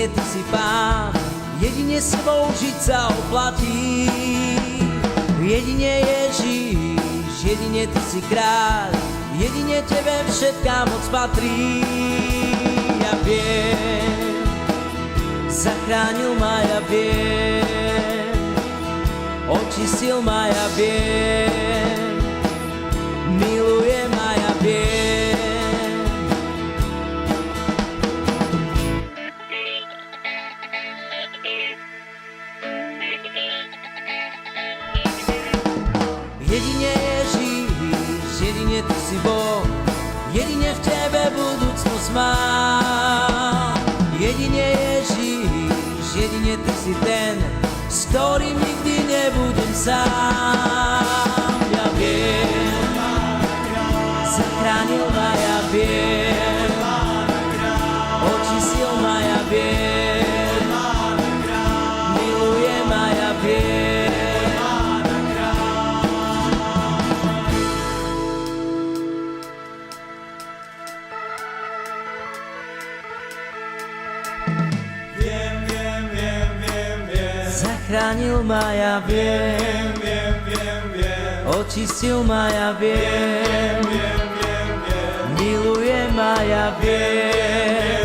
jedine Ty si Pán, jedine sebou žiť sa oplatí. Jedine Ježiš, jedine Ty si kráľ, jedine Tebe všetká moc patrí. Ja viem, zachránil ma, ja viem, očistil ma, ja viem, miluje ma, ja viem. Jedine Ježiš, jedine Ty si Boh, jedine v Tebe budúcnosť mám. Jedine Ježiš, jedine Ty si ten, s ktorým nikdy nebudem sám. Ja viem, zachránil ma, ja viem, očistil ma, ja viem, miluje ma, ja viem. Zachránil ma, ja viem, očistil ma, ja viem, miluje ma, ja viem.